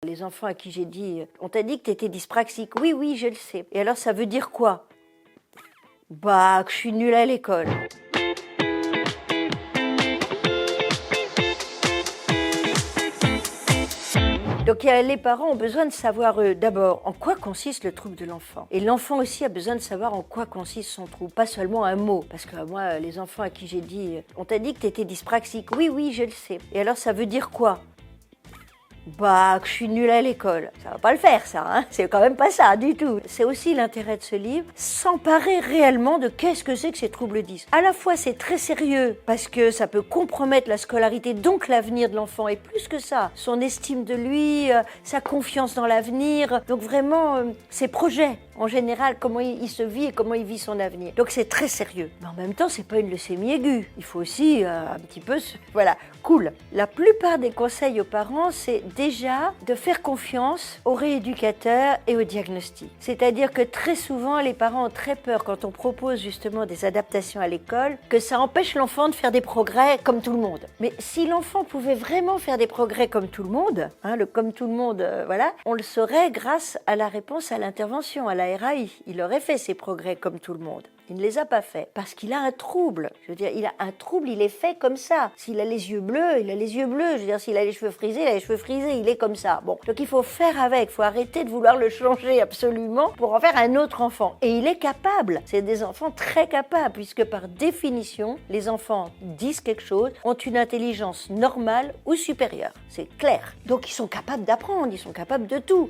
Les enfants à qui j'ai dit « On t'a dit que tu étais dyspraxique ». « Oui, oui, je le sais. » Et alors, ça veut dire quoi? Bah, que je suis nulle à l'école. Donc les parents ont besoin de savoir d'abord en quoi consiste le trouble de l'enfant. Et l'enfant aussi a besoin de savoir en quoi consiste son trouble, pas seulement un mot. Parce que moi, les enfants à qui j'ai dit « On t'a dit que tu étais dyspraxique ». « Oui, oui, je le sais. » Et alors, ça veut dire quoi? Bah, que je suis nulle à l'école. Ça va pas le faire, ça, hein. C'est quand même pas ça, du tout. C'est aussi l'intérêt de ce livre, s'emparer réellement de qu'est-ce que c'est que ces troubles 10. À la fois, c'est très sérieux, parce que ça peut compromettre la scolarité, donc l'avenir de l'enfant. Et plus que ça, son estime de lui, sa confiance dans l'avenir, donc vraiment, ses projets, en général, comment il se vit et comment il vit son avenir. Donc c'est très sérieux. Mais en même temps, c'est pas une leucémie aiguë. Il faut aussi un petit peu, voilà, cool. La plupart des conseils aux parents, c'est déjà de faire confiance aux rééducateurs et au diagnostic. C'est-à-dire que très souvent, les parents ont très peur quand on propose justement des adaptations à l'école, que ça empêche l'enfant de faire des progrès comme tout le monde. Mais si l'enfant pouvait vraiment faire des progrès comme tout le monde, hein, le comme tout le monde, voilà, on le saurait grâce à la réponse à l'intervention, à la RAI. Il aurait fait ses progrès comme tout le monde. Il ne les a pas faits parce qu'il a un trouble. Je veux dire, il a un trouble, il est fait comme ça. S'il a les yeux bleus, il a les yeux bleus. Je veux dire, s'il a les cheveux frisés, il a les cheveux frisés. Il est comme ça. Bon, donc il faut faire avec. Il faut arrêter de vouloir le changer absolument pour en faire un autre enfant. Et il est capable. C'est des enfants très capables puisque par définition, les enfants disent quelque chose, ont une intelligence normale ou supérieure. C'est clair. Donc ils sont capables d'apprendre. Ils sont capables de tout.